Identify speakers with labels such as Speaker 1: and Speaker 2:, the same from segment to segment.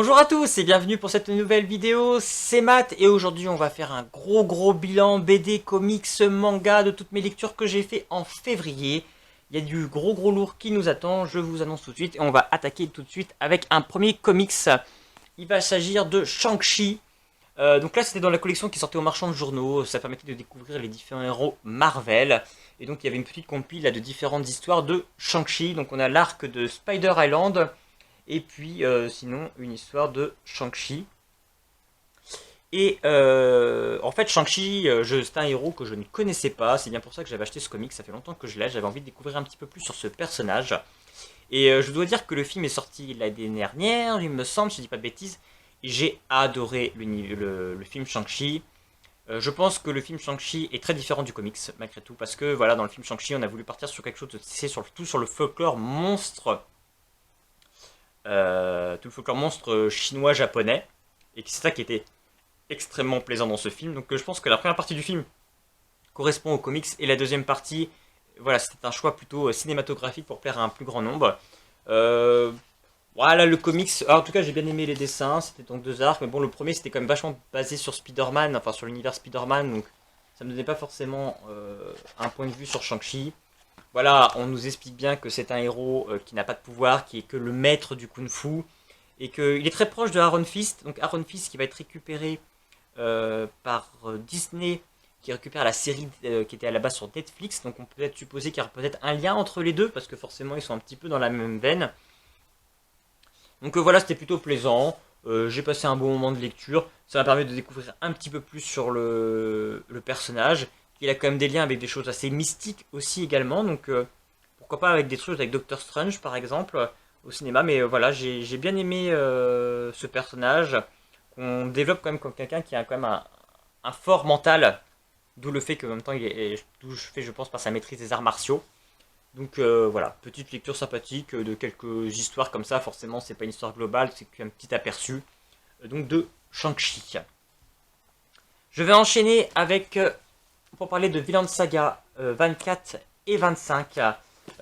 Speaker 1: Bonjour à tous et bienvenue pour cette nouvelle vidéo, c'est Matt et aujourd'hui on va faire un gros bilan BD, comics, manga de toutes mes lectures que j'ai fait en février. Il y a du gros lourd qui nous attend, je vous annonce tout de suite et on va attaquer tout de suite avec un premier comics. Il va s'agir de Shang-Chi. Donc là c'était dans la collection qui sortait au marchand de journaux, ça permettait de découvrir les différents héros Marvel. Et donc il y avait une petite compile là, de différentes histoires de Shang-Chi. Donc on a l'arc de Spider Island. Et puis sinon une histoire de Shang-Chi. Et en fait Shang-Chi, c'est un héros que je ne connaissais pas, c'est bien pour ça que j'avais acheté ce comic, ça fait longtemps que je l'ai, j'avais envie de découvrir un petit peu plus sur ce personnage. Et je dois dire que le film est sorti l'année dernière, il me semble, si je dis pas de bêtises, et j'ai adoré le film Shang-Chi. Je pense que le film Shang-Chi est très différent du comics, malgré tout, parce que voilà, dans le film Shang-Chi, on a voulu partir sur quelque chose de c'est tout sur le folklore monstre tout le folklore monstre chinois-japonais, et c'est ça qui était extrêmement plaisant dans ce film. Donc je pense que la première partie du film correspond aux comics, et la deuxième partie, voilà, c'était un choix plutôt cinématographique pour plaire à un plus grand nombre. Euh, voilà, le comics, en tout cas j'ai bien aimé les dessins, c'était donc deux arcs, mais bon, le premier c'était quand même vachement basé sur Spider-Man, enfin sur l'univers Spider-Man, donc ça me donnait pas forcément un point de vue sur Shang-Chi. Voilà, on nous explique bien que c'est un héros qui n'a pas de pouvoir, qui est que le maître du kung-fu, et qu'il est très proche de Iron Fist. Donc Iron Fist qui va être récupéré par Disney, qui récupère la série qui était à la base sur Netflix. Donc on peut peut-être supposer qu'il y a peut-être un lien entre les deux, parce que forcément ils sont un petit peu dans la même veine. Donc voilà, c'était plutôt plaisant. J'ai passé un bon moment de lecture. Ça m'a permis de découvrir un petit peu plus sur le personnage. Il a quand même des liens avec des choses assez mystiques aussi également. Donc pourquoi pas avec des choses avec Doctor Strange par exemple au cinéma. Mais voilà, j'ai bien aimé ce personnage. On développe quand même comme quelqu'un qui a quand même un fort mental. D'où le fait qu'en même temps, d'où je fais, je pense, par sa maîtrise des arts martiaux. Donc voilà, petite lecture sympathique de quelques histoires comme ça. Forcément, c'est pas une histoire globale, c'est qu'un petit aperçu. Donc de Shang-Chi. Je vais enchaîner avec, pour parler de Vinland Saga 24 et 25.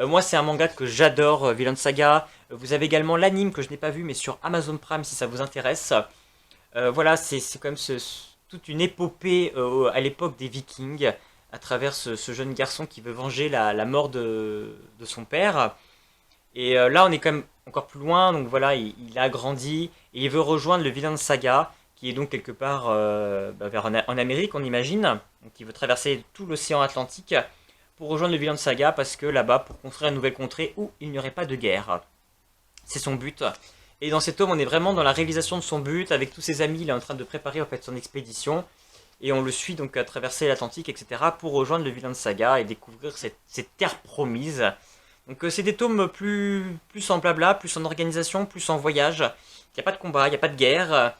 Speaker 1: Moi, c'est un manga que j'adore, Vinland Saga. Vous avez également l'anime que je n'ai pas vu, mais sur Amazon Prime si ça vous intéresse. Voilà, c'est quand même toute une épopée à l'époque des Vikings, à travers ce jeune garçon qui veut venger la mort de son père. Et là, on est quand même encore plus loin, donc voilà, il a grandi et il veut rejoindre le Vinland Saga, qui est donc quelque part vers en Amérique, on imagine. Donc il veut traverser tout l'océan Atlantique pour rejoindre le Vinland Saga, parce que là-bas, pour construire une nouvelle contrée où il n'y aurait pas de guerre. C'est son but. Et dans cet tome, on est vraiment dans la réalisation de son but. Avec tous ses amis, il est en train de préparer en fait son expédition. Et on le suit donc à traverser l'Atlantique, etc. pour rejoindre le Vinland Saga et découvrir cette terre promise. Donc c'est des tomes plus en blabla, plus en organisation, plus en voyage. Il n'y a pas de combat, il n'y a pas de guerre.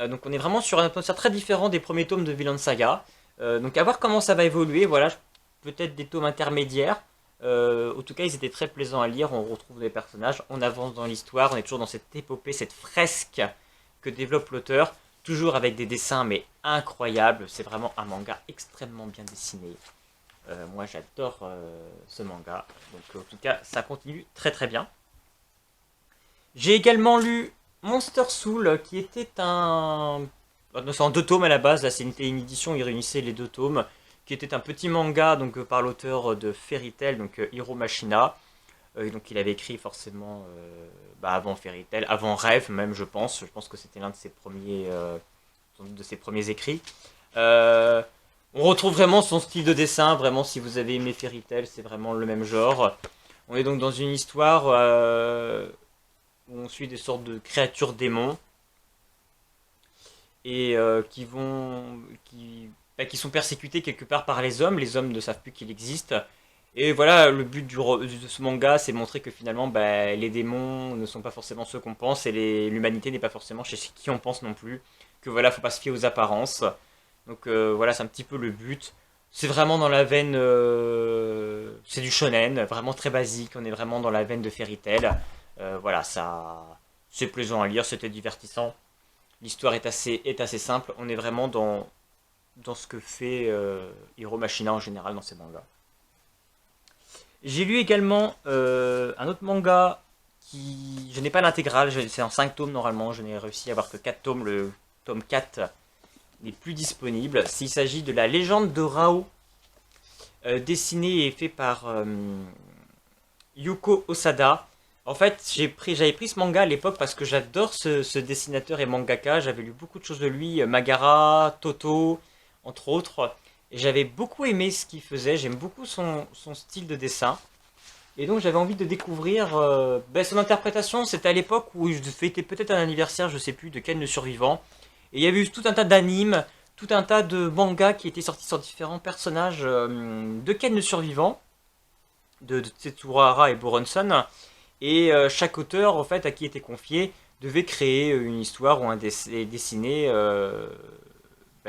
Speaker 1: Donc on est vraiment sur un atmosphère très différent des premiers tomes de Vinland Saga. Donc à voir comment ça va évoluer. Voilà, peut-être des tomes intermédiaires. En tout cas, ils étaient très plaisants à lire. On retrouve des personnages, on avance dans l'histoire, on est toujours dans cette épopée, cette fresque que développe l'auteur, toujours avec des dessins mais incroyables. C'est vraiment un manga extrêmement bien dessiné. Moi, j'adore ce manga. Donc, en tout cas, ça continue très bien. J'ai également lu Monster Soul, qui était un... C'est en deux tomes à la base. Là, c'était une édition, il réunissait les deux tomes, qui était un petit manga donc par l'auteur de Fairy Tail, donc Hiro Mashina. Donc, il avait écrit forcément avant Fairy Tail, avant Rêve même, je pense. Je pense que c'était l'un de ses premiers écrits. Euh, on retrouve vraiment son style de dessin, vraiment si vous avez aimé Fairy Tail, c'est vraiment le même genre. On est donc dans une histoire où on suit des sortes de créatures démons et qui sont persécutées quelque part par les hommes ne savent plus qu'il existe. Et voilà, le but de ce manga, c'est montrer que finalement, les démons ne sont pas forcément ceux qu'on pense, et l'humanité n'est pas forcément chez qui on pense non plus. Que voilà, faut pas se fier aux apparences. Donc voilà, c'est un petit peu le but. C'est vraiment dans la veine, c'est du shonen, vraiment très basique. On est vraiment dans la veine de Fairy Tail. Voilà, c'est plaisant à lire, c'était divertissant. L'histoire est assez simple. On est vraiment dans ce que fait Hiro Mashina en général dans ses mangas. J'ai lu également un autre manga Je n'ai pas l'intégrale, c'est en 5 tomes normalement, je n'ai réussi à avoir que 4 tomes, le tome 4 n'est plus disponible. S'il s'agit de la légende de Rao, dessiné et fait par Yuko Osada. En fait, j'avais pris ce manga à l'époque parce que j'adore ce dessinateur et mangaka. J'avais lu beaucoup de choses de lui, Magara, Toto, entre autres. Et j'avais beaucoup aimé ce qu'il faisait. J'aime beaucoup son style de dessin. Et donc j'avais envie de découvrir son interprétation. C'était à l'époque où je fêtais peut-être un anniversaire, je sais plus, de Ken le Survivant. Et il y avait eu tout un tas d'animes, tout un tas de mangas qui étaient sortis sur différents personnages de Ken le Survivant, de Tetsuhara et Boronson. Et chaque auteur, en fait, à qui était confié, devait créer une histoire ou et dessiner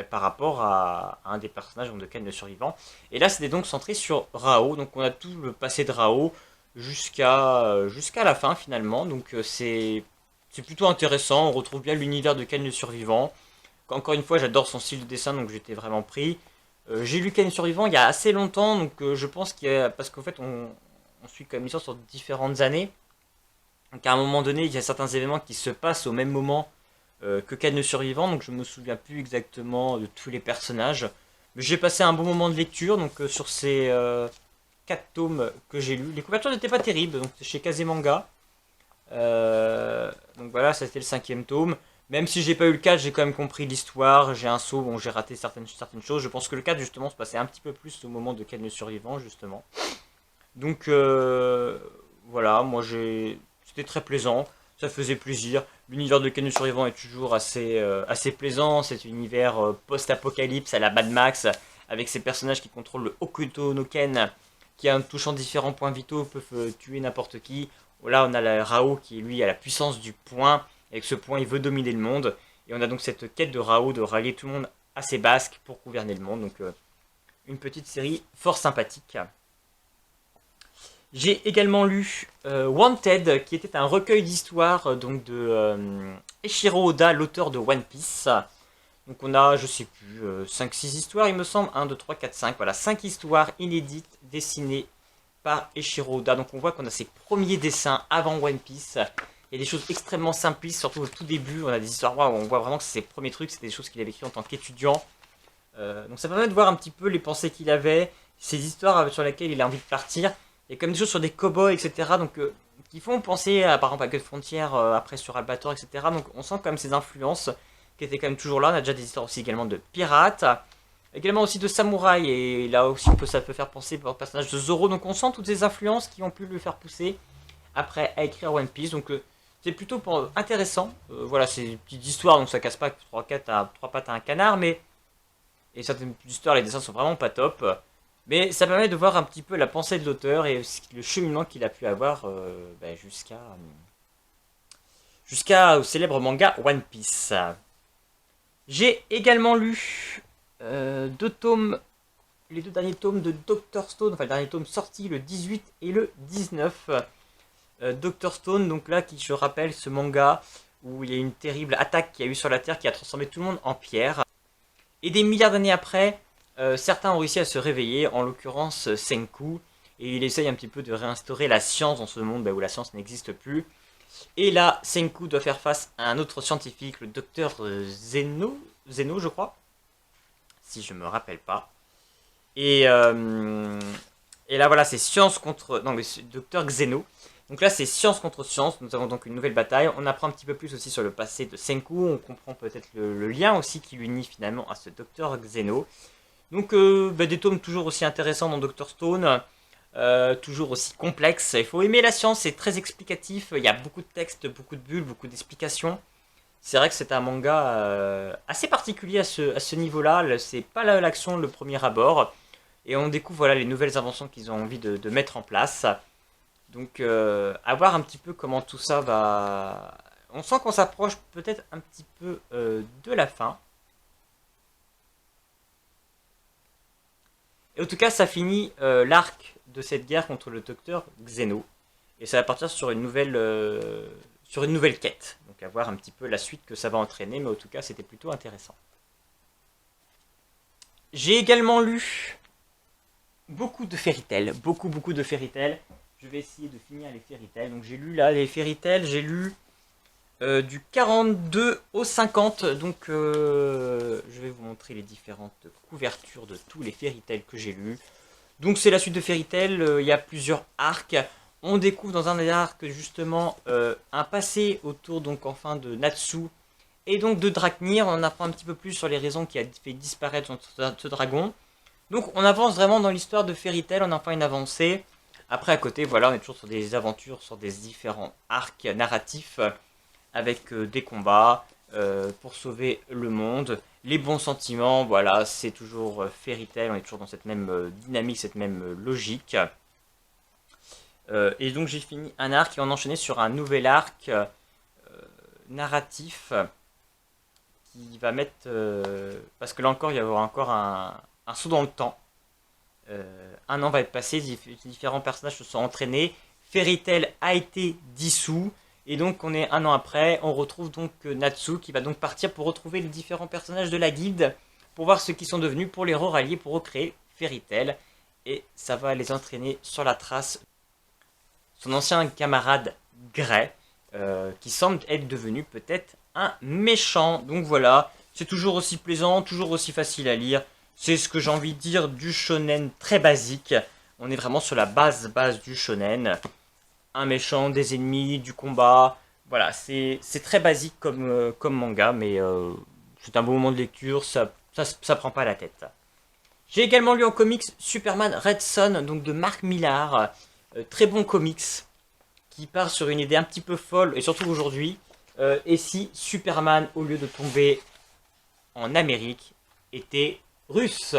Speaker 1: par rapport à un des personnages donc, de Ken le Survivant. Et là, c'était donc centré sur Rao. Donc on a tout le passé de Rao jusqu'à la fin finalement. Donc c'est plutôt intéressant. On retrouve bien l'univers de Ken le Survivant. Encore une fois, j'adore son style de dessin, donc j'étais vraiment pris. J'ai lu Ken le Survivant il y a assez longtemps, donc je pense qu'il y a... Parce qu'en fait, on suit comme l'histoire sur différentes années. Donc à un moment donné, il y a certains événements qui se passent au même moment que Ken le Survivant, donc je me souviens plus exactement de tous les personnages. Mais j'ai passé un bon moment de lecture, donc sur ces 4 tomes que j'ai lus. Les couvertures n'étaient pas terribles, donc c'est chez Kazemanga. Donc voilà, ça c'était le 5e tome. Même si j'ai pas eu le 4, j'ai quand même compris l'histoire. J'ai un saut, bon, j'ai raté certaines choses. Je pense que le 4, justement, se passait un petit peu plus au moment de Ken le Survivant, justement. Donc, voilà, c'était très plaisant. Ça faisait plaisir. L'univers de Ken le Survivant est toujours assez plaisant. C'est un univers post-apocalypse à la Mad Max, avec ces personnages qui contrôlent le Hokuto no Ken, qui en touchant différents points vitaux peuvent tuer n'importe qui. Là, on a la Rao qui, lui, a la puissance du point. Avec ce point, il veut dominer le monde. Et on a donc cette quête de Rao de rallier tout le monde à ses basques pour gouverner le monde. Donc, une petite série fort sympathique. J'ai également lu Wanted, qui était un recueil d'histoires donc de Eiichiro Oda, l'auteur de One Piece. Donc on a, je sais plus, 5-6 histoires, il me semble. 1, 2, 3, 4, 5. Voilà, 5 histoires inédites dessinées par Eiichiro Oda. Donc on voit qu'on a ses premiers dessins avant One Piece. Il y a des choses extrêmement simplistes, surtout au tout début. On a des histoires où on voit vraiment que c'est ses premiers trucs, c'était des choses qu'il avait écrites en tant qu'étudiant. Donc ça permet de voir un petit peu les pensées qu'il avait, ces histoires sur lesquelles il a envie de partir. Il y a comme des choses sur des cow-boys, etc. Donc, qui font penser à, par exemple, à Code Frontier, après sur Albator, etc. Donc on sent quand même ces influences qui étaient quand même toujours là. On a déjà des histoires aussi également de pirates, également aussi de samouraïs. Et là aussi, ça peut faire penser au personnage de Zoro. Donc on sent toutes ces influences qui ont pu le faire pousser après à écrire One Piece. Donc c'est plutôt intéressant. Voilà, c'est une petite histoire, donc ça casse pas 3 pattes à un canard, mais... Et certaines histoires, les dessins sont vraiment pas top. Mais ça permet de voir un petit peu la pensée de l'auteur et le cheminement qu'il a pu avoir jusqu'au célèbre manga One Piece. J'ai également lu les 2 derniers tomes de Dr. Stone, enfin le dernier tome sorti le 18 et le 19. Dr. Stone, donc là, qui je rappelle, ce manga où il y a une terrible attaque qu'il y a eu sur la Terre qui a transformé tout le monde en pierre. Et des milliards d'années après, certains ont réussi à se réveiller, en l'occurrence Senku, et il essaye un petit peu de réinstaurer la science dans ce monde où la science n'existe plus. Et là, Senku doit faire face à un autre scientifique, le docteur Zeno, je crois, si je me rappelle pas. Et là, voilà, c'est science contre... Non, mais c'est docteur Xeno. Donc là, c'est science contre science. Nous avons donc une nouvelle bataille. On apprend un petit peu plus aussi sur le passé de Senku. On comprend peut-être le lien aussi qui l'unit finalement à ce docteur Xeno. Donc des tomes toujours aussi intéressants dans Dr. Stone. Toujours aussi complexes. Il faut aimer la science, c'est très explicatif. Il y a beaucoup de textes, beaucoup de bulles, beaucoup d'explications. C'est vrai que c'est un manga assez particulier à ce niveau-là. C'est pas l'action le premier abord. Et on découvre voilà, les nouvelles inventions qu'ils ont envie de mettre en place. Donc, à voir un petit peu comment tout ça va... On sent qu'on s'approche peut-être un petit peu de la fin. Et en tout cas, ça finit l'arc de cette guerre contre le docteur Xeno. Et ça va partir sur une nouvelle quête. Donc, à voir un petit peu la suite que ça va entraîner. Mais en tout cas, c'était plutôt intéressant. J'ai également lu beaucoup de Fairy Tail. Beaucoup de Fairy Tail. je vais essayer de finir les Fairy Tail. Donc j'ai lu là les Fairy Tail, j'ai lu du 42 au 50. Donc je vais vous montrer les différentes couvertures de tous les Fairy Tail que j'ai lus. Donc c'est la suite de Fairy Tail, il y a plusieurs arcs. On découvre dans un des arcs justement un passé autour donc enfin de Natsu et donc de Draknir. On apprend un petit peu plus sur les raisons qui a fait disparaître ce dragon. Donc on avance vraiment dans l'histoire de Fairy Tail, on a enfin une avancée. Après à côté, voilà, on est toujours sur des aventures, sur des différents arcs narratifs avec des combats pour sauver le monde. Les bons sentiments, voilà, c'est toujours Fairy Tail, on est toujours dans cette même dynamique, cette même logique. Et donc j'ai fini un arc et on enchaînait sur un nouvel arc narratif qui va mettre... parce que là encore, il y aura encore un saut dans le temps. Un an va être passé, différents personnages se sont entraînés. Fairy Tail a été dissous. Et donc on est un an après, on retrouve donc Natsu qui va donc partir pour retrouver les différents personnages de la guilde. Pour voir ce qu'ils sont devenus, pour les rallier, pour recréer Fairy Tail. Et ça va les entraîner sur la trace son ancien camarade Gray, qui semble être devenu peut-être un méchant. Donc voilà, c'est toujours aussi plaisant, toujours aussi facile à lire. C'est ce que j'ai envie de dire du shonen très basique. On est vraiment sur la base du shonen. Un méchant, des ennemis, du combat. Voilà, c'est très basique comme manga, mais c'est un bon moment de lecture, ça prend pas la tête. J'ai également lu en comics Superman Red Son, donc de Mark Millar. Très bon comics, qui part sur une idée un petit peu folle, et surtout aujourd'hui. Et si Superman, au lieu de tomber en Amérique, était russe?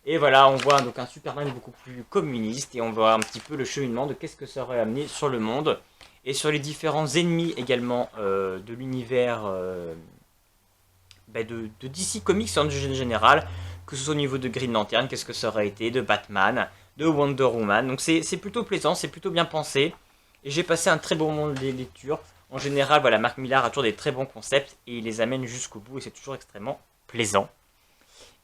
Speaker 1: Et voilà, on voit donc un Superman beaucoup plus communiste, et on voit un petit peu le cheminement de qu'est-ce que ça aurait amené sur le monde, et sur les différents ennemis également de l'univers de DC Comics en général, que ce soit au niveau de Green Lantern, qu'est-ce que ça aurait été, de Batman, de Wonder Woman. Donc c'est plutôt plaisant, c'est plutôt bien pensé, et j'ai passé un très bon moment de lecture. En général, voilà, Mark Millar a toujours des très bons concepts, et il les amène jusqu'au bout, et c'est toujours extrêmement plaisant.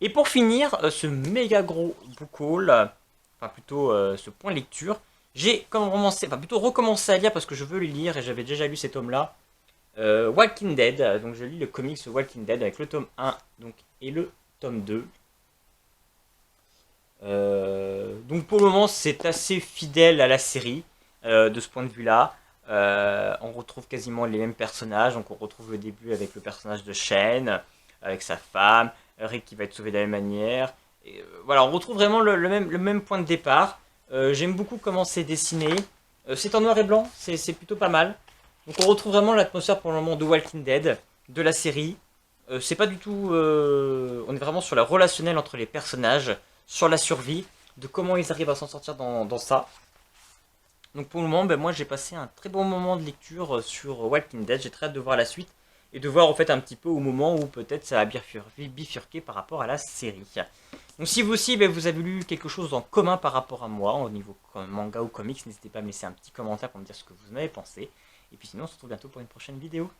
Speaker 1: Et pour finir, ce méga gros book haul, enfin plutôt ce point de lecture, j'ai plutôt recommencé à lire parce que je veux les lire et j'avais déjà lu ces tomes-là. Walking Dead, donc je lis le comics Walking Dead avec le tome 1 donc, et le tome 2. Donc pour le moment c'est assez fidèle à la série de ce point de vue-là. On retrouve quasiment les mêmes personnages, donc on retrouve le début avec le personnage de Shane, avec sa femme, Rick qui va être sauvé de la même manière. Et, voilà, on retrouve vraiment le même point de départ. J'aime beaucoup comment c'est dessiné. C'est en noir et blanc, c'est plutôt pas mal. Donc on retrouve vraiment l'atmosphère pour le moment de Walking Dead, de la série. C'est pas du tout... on est vraiment sur la relationnelle entre les personnages, sur la survie, de comment ils arrivent à s'en sortir dans ça. Donc pour le moment, moi j'ai passé un très bon moment de lecture sur Walking Dead. J'ai très hâte de voir la suite et de voir en fait un petit peu au moment où peut-être ça a bifurqué par rapport à la série. Donc si vous aussi vous avez lu quelque chose en commun par rapport à moi au niveau manga ou comics, n'hésitez pas à me laisser un petit commentaire pour me dire ce que vous en avez pensé. Et puis sinon on se retrouve bientôt pour une prochaine vidéo.